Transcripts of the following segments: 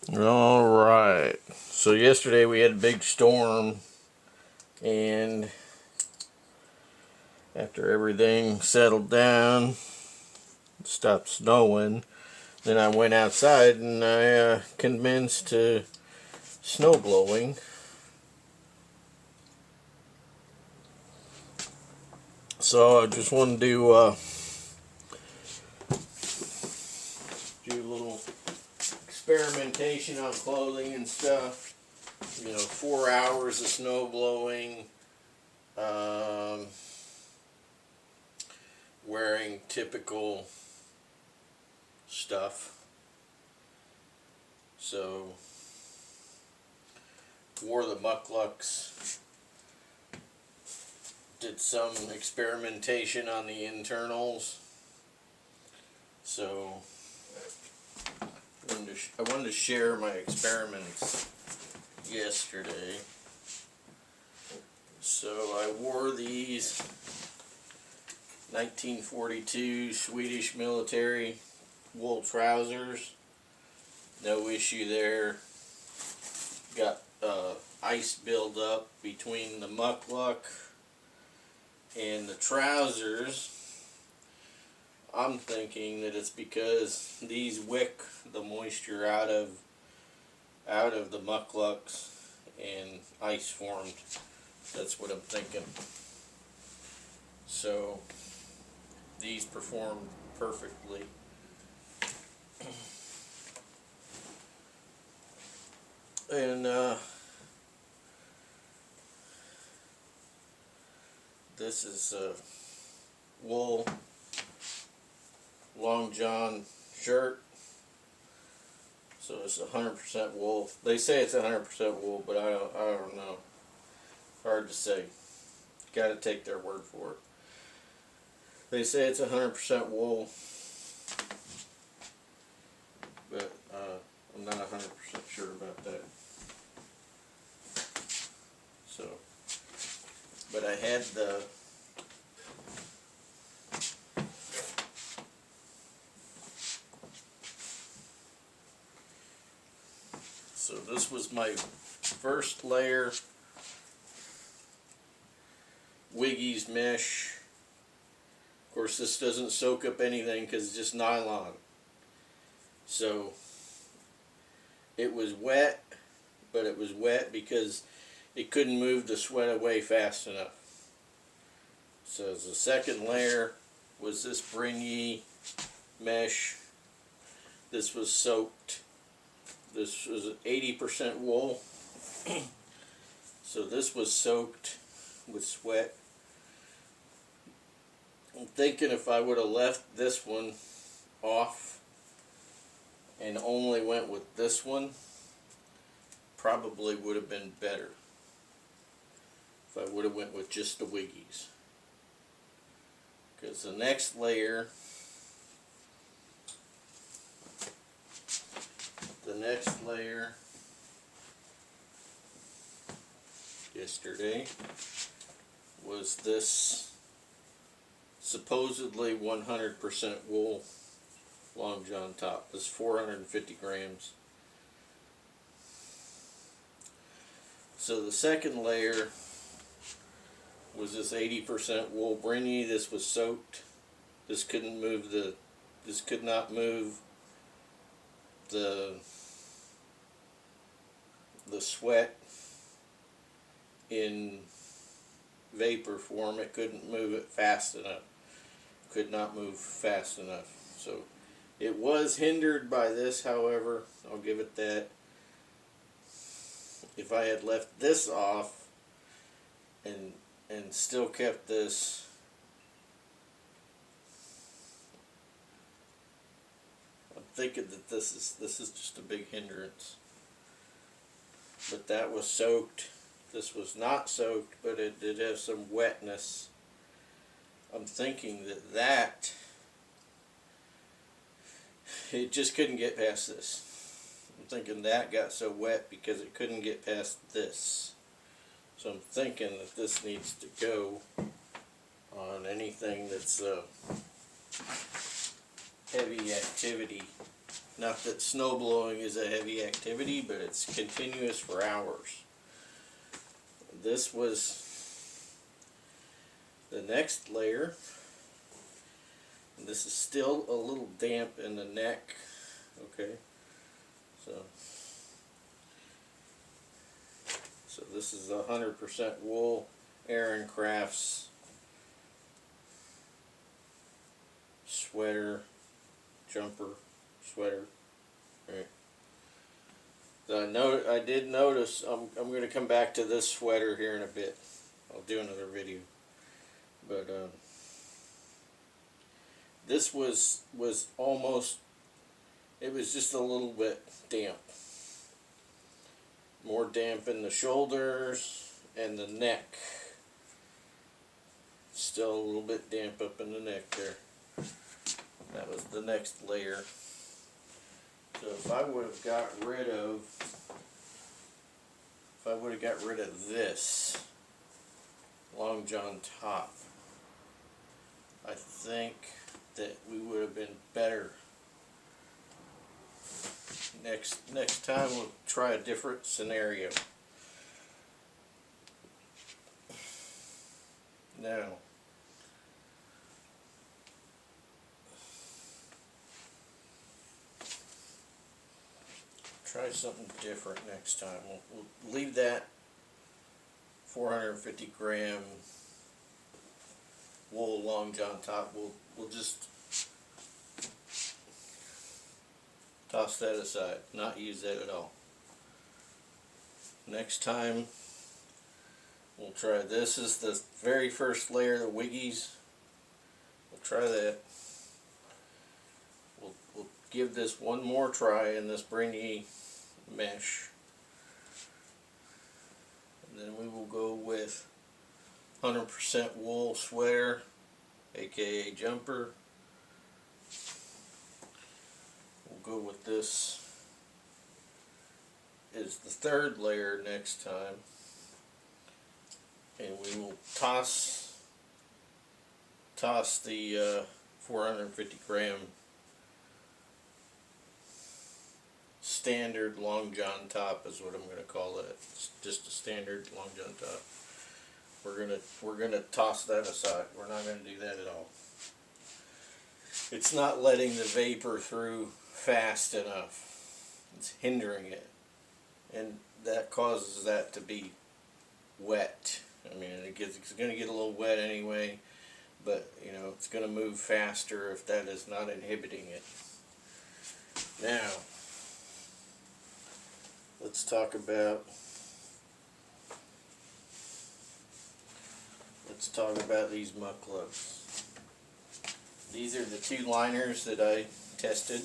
Alright, so yesterday we had a big storm, and after everything settled down, stopped snowing, then I went outside and I commenced to snowblowing. So I just wanted to do a little experimentation on clothing and stuff. 4 hours of snow blowing, wearing typical stuff. So, wore the mukluks, did some experimentation on the internals. So, I wanted to share my experiments yesterday. So I wore these 1942 Swedish military wool trousers. No issue there. Got ice buildup between the mukluk and the trousers. I'm thinking that it's because these wick the moisture out of the mukluks and ice formed. That's what I'm thinking. So these performed perfectly. And this is a wool long john shirt. So it's 100% wool. They say it's 100% wool, but I don't know. Hard to say. Got to take their word for it. They say it's 100% wool, but I'm not 100% sure about that. So, but I had the so this was my first layer. Wiggy's mesh. Of course, this doesn't soak up anything because it's just nylon. So it was wet, but it was wet because it couldn't move the sweat away fast enough. So the second layer was this L.V.I mesh. This was soaked. This was 80% wool. So this was soaked with sweat. I'm thinking if I would have left this one off and only went with this one, probably would have been better. If I would have went with just the wiggies. Because the next layer, yesterday was this supposedly 100% wool long john top. This is 450 grams. So the second layer was this 80% wool L.V.I. This was soaked. This could not move the sweat in vapor form. It couldn't move it fast enough. Could not move fast enough. So it was hindered by this, however, I'll give it that. If I had left this off and still kept this, I'm thinking that this is just a big hindrance. But that was soaked. This was not soaked, but it did have some wetness. I'm thinking that it just couldn't get past this. I'm thinking that got so wet because it couldn't get past this. So I'm thinking that this needs to go on anything that's heavy activity Not that snow blowing is a heavy activity, but it's continuous for hours. This was the next layer. This is still a little damp in the neck. Okay, so this is 100% wool Aaron Crafts sweater, jumper, sweater. Right. So I did notice. I'm going to come back to this sweater here in a bit. I'll do another video, but this was almost. It was just a little bit damp. More damp in the shoulders and the neck. Still a little bit damp up in the neck there. That was the next layer. So if I would have got rid of this long john top, I think that we would have been better. Next time we'll try a different scenario. Now, try something different next time. We'll leave that 450 gram wool long john top. We'll just toss that aside, not use that at all. Next time we'll try this. Is the very first layer, the wiggies. We'll try that. We'll give this one more try in this bringy mesh, and then we will go with 100% wool sweater, aka jumper. We'll go with this is the third layer next time, and we will toss the 450 gram standard long john top is what I'm going to call it. It's just a standard long john top. We're gonna toss that aside. We're not going to do that at all. It's not letting the vapor through fast enough. It's hindering it, and that causes that to be wet. I mean, it's going to get a little wet anyway, but you know, it's going to move faster if that is not inhibiting it. Now, let's talk about these mukluks. These are the two liners that I tested.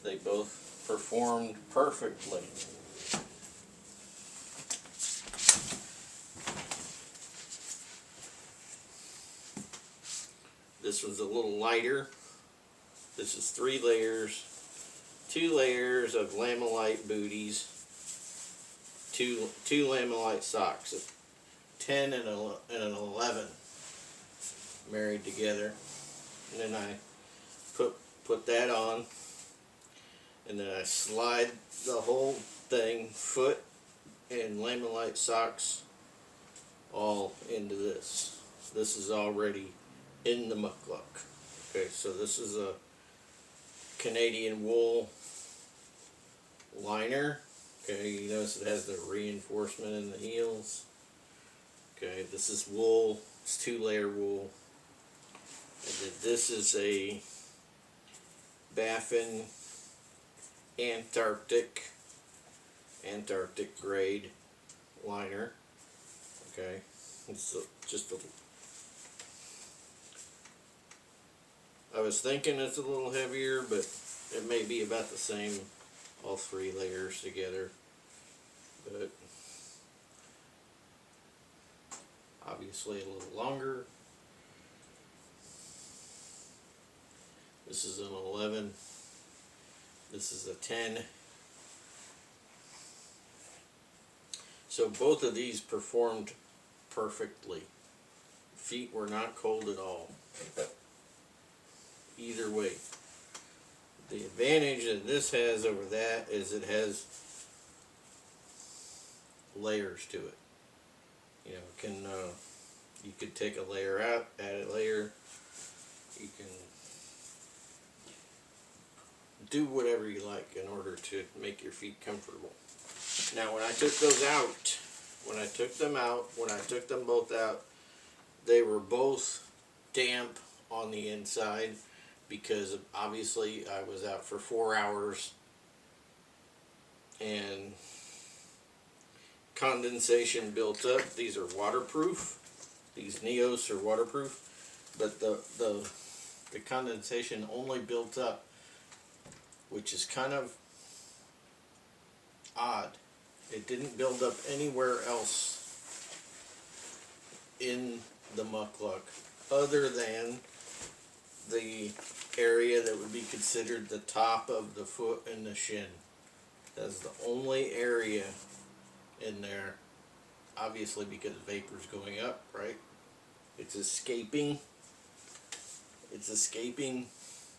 They both performed perfectly. This was a little lighter. This is 3 layers. 2 layers of lamellite booties. 2 lamellite socks. A 10 and an 11 married together. And then I put that on, and then I slide the whole thing, foot and lamellite socks, all into this. This is already in the mukluk. Okay, so this is a Canadian wool liner. Okay, you notice it has the reinforcement in the heels. Okay, this is wool. It's 2-layer wool. And then this is a Baffin Antarctic grade liner. Okay, it's just a. I was thinking it's a little heavier, but it may be about the same, all 3 layers together. But obviously a little longer. This is an 11. This is a 10. So both of these performed perfectly. Feet were not cold at all. Either way. The advantage that this has over that is it has layers to it. You know, it can you could take a layer out, add a layer. You can do whatever you like in order to make your feet comfortable. Now, when I took those out, when I took them both out, they were both damp on the inside because obviously I was out for 4 hours and condensation built up. These are waterproof. These Neos are waterproof, but the condensation only built up, which is kind of odd. It didn't build up anywhere else in the mukluk other than the area that would be considered the top of the foot and the shin. That's the only area in there, obviously because vapor's going up, right? It's escaping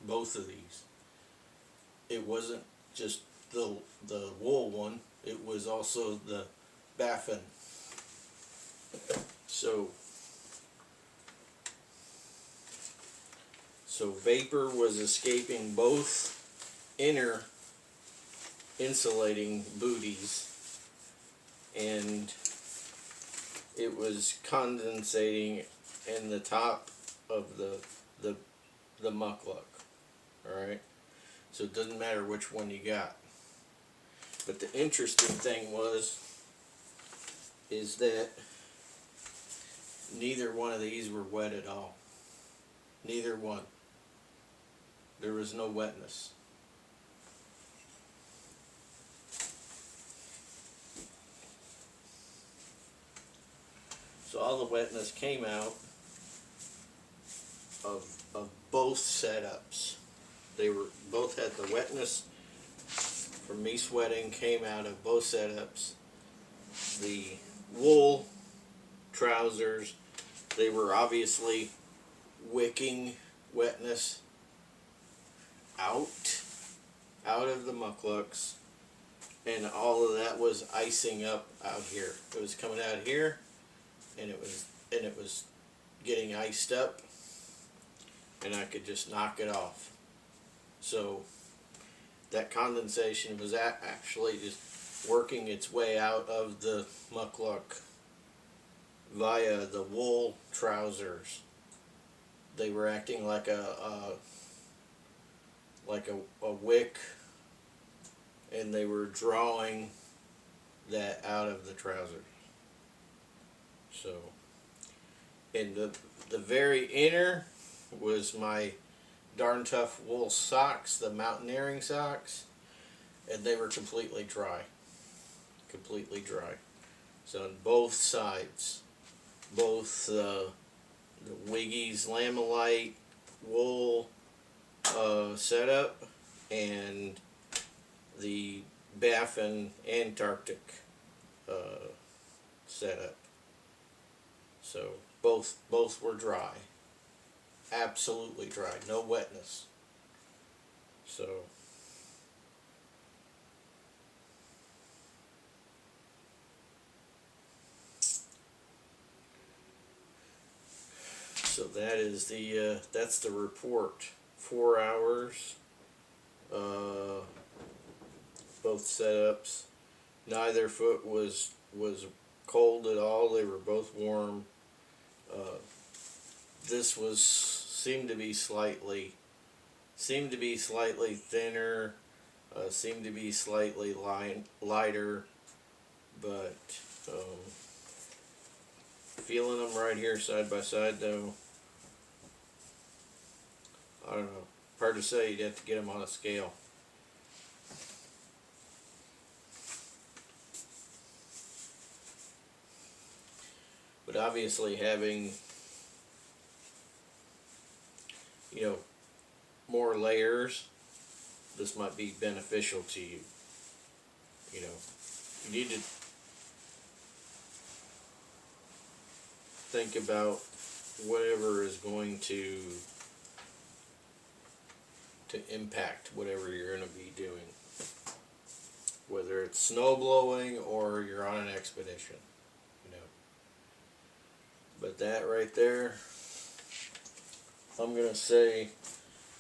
both of these. It wasn't just the wool one, it was also the baffin. So vapor was escaping both inner insulating booties, and it was condensating in the top of the mukluk. Alright? So it doesn't matter which one you got. But the interesting thing is that neither one of these were wet at all. Neither one. There was no wetness. So all the wetness came out of both setups. They were both had the wetness from me sweating came out of both setups. The wool trousers, they were obviously wicking wetness out of the mukluks, and all of that was icing up out here. It was coming out here, and it was getting iced up, and I could just knock it off. So that condensation was actually just working its way out of the mukluk via the wool trousers. They were acting like a wick, and they were drawing that out of the trousers. So, and the very inner was my Darn Tough wool socks, the mountaineering socks, and they were completely dry. Completely dry. So on both sides, both the Wiggy's Lamilite wool setup and the Baffin Antarctic setup. So both were dry. Absolutely dry. No wetness. So that is the that's the report. 4 hours, both setups. Neither foot was cold at all. They were both warm. This seemed to be slightly thinner, seemed to be slightly lighter, but feeling them right here side by side though, I don't know, hard to say. You'd have to get them on a scale. But obviously having, you know, more layers, this might be beneficial to you. You know, you need to think about whatever is going to to impact whatever you're going to be doing, whether it's snow blowing or you're on an expedition, you know. But that right there, I'm gonna say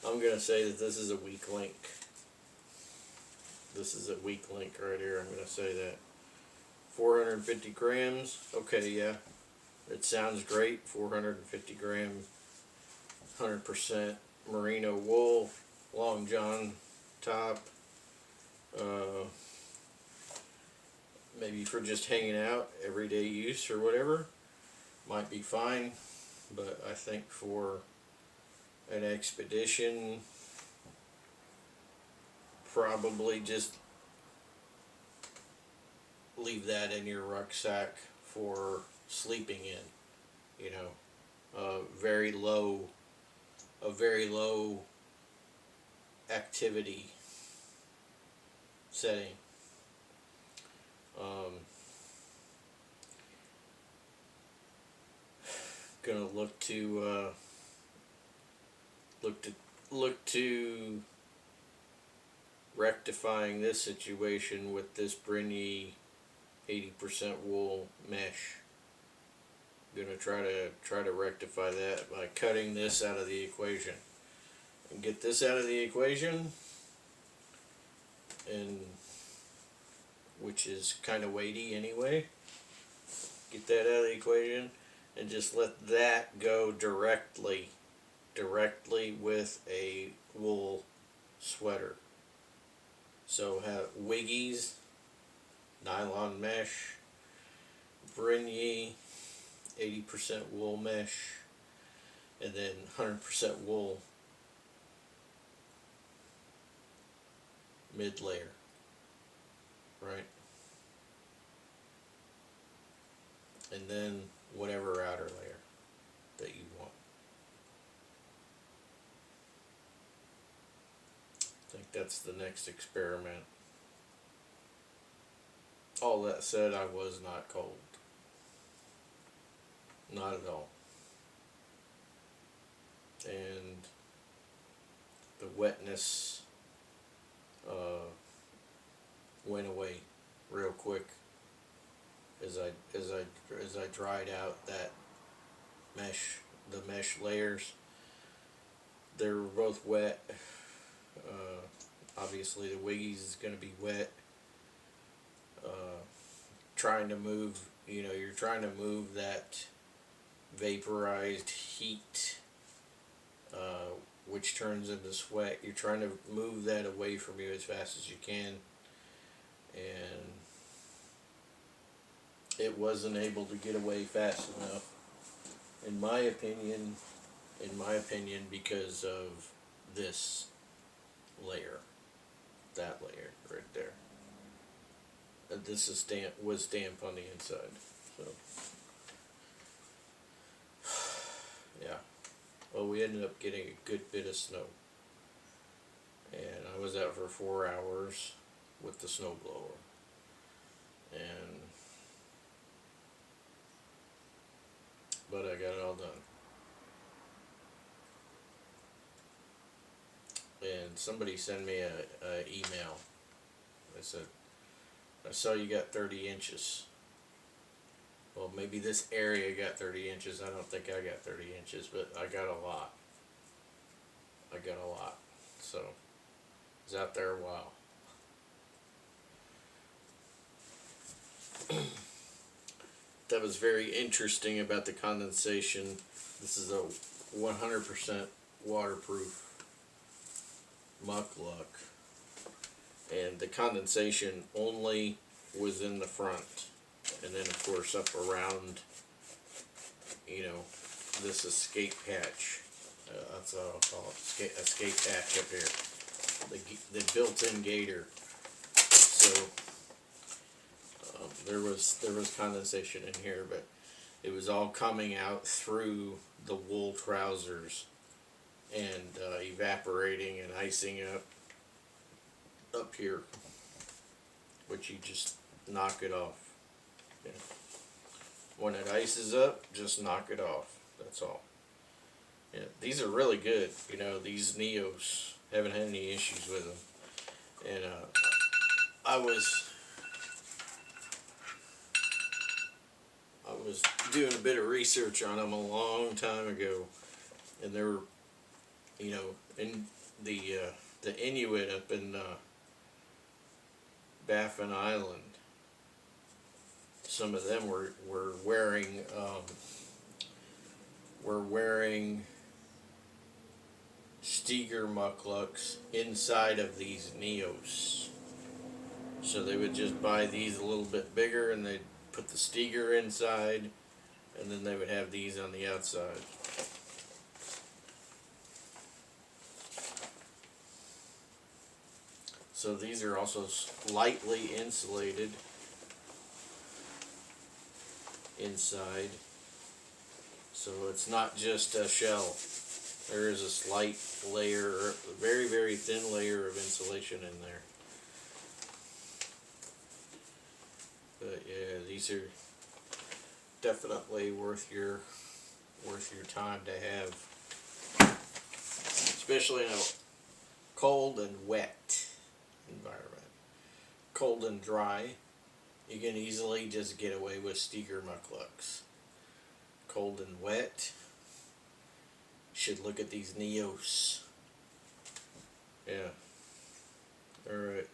that this is a weak link. This is a weak link right here. I'm gonna say that 450 grams. Okay, yeah, it sounds great. 450 gram, 100% merino wool, long john top. Maybe for just hanging out, everyday use or whatever, might be fine. But I think for an expedition, probably just leave that in your rucksack for sleeping in. You know, a very low activity setting. Gonna look to rectifying this situation with this Brigny 80% wool mesh. Gonna try to rectify that by cutting this out of the equation and get this out of the equation, and which is kind of weighty anyway. Get that out of the equation and just let that go directly with a wool sweater. So have wiggies, nylon mesh, Brigny 80% wool mesh, and then 100% wool mid layer, right? And then whatever outer layer that you want. I think that's the next experiment. All that said, I was not cold. Not at all. And the wetness went away real quick as I dried out that mesh, the mesh layers. They were both wet. Obviously the wiggies is going to be wet. Trying to move, you know, you're trying to move that vaporized heat, which turns into sweat. You're trying to move that away from you as fast as you can, and it wasn't able to get away fast enough, in my opinion, because of this layer, that layer right there. This is was damp on the inside, so yeah. Well, we ended up getting a good bit of snow, and I was out for 4 hours with the snowblower, but I got it all done. And somebody sent me a email. They said, I saw you got 30 inches. Well, maybe this area got 30 inches. I don't think I got 30 inches, but I got a lot. So, I was out there a while. That was very interesting about the condensation. This is a 100% waterproof mukluk, and the condensation only was in the front, and then of course up around, you know, this escape hatch. That's what I'll call it, escape hatch up here, the built-in gator. So there was condensation in here, but it was all coming out through the wool trousers and evaporating and icing up here, which you just knock it off. Yeah. When it ices up, just knock it off. That's all. Yeah, these are really good. You know, these Neos, Haven't had any issues with them. And I was doing a bit of research on them a long time ago, and they were, you know, in the Inuit up in Baffin Island. Some of them were wearing Steger mukluks inside of these Neos. So they would just buy these a little bit bigger, and they'd put the Steger inside, and then they would have these on the outside. So these are also lightly insulated inside, so it's not just a shell. There is a slight layer, a very, very thin layer of insulation in there. But yeah, these are definitely worth your time to have, especially in a cold and wet environment. Cold and dry, you can easily just get away with Steger mukluks. Cold and wet, you should look at these Neos. Yeah. Alright.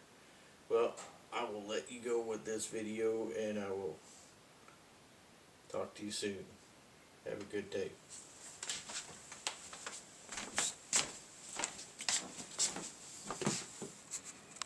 Well, I will let you go with this video, and I will talk to you soon. Have a good day.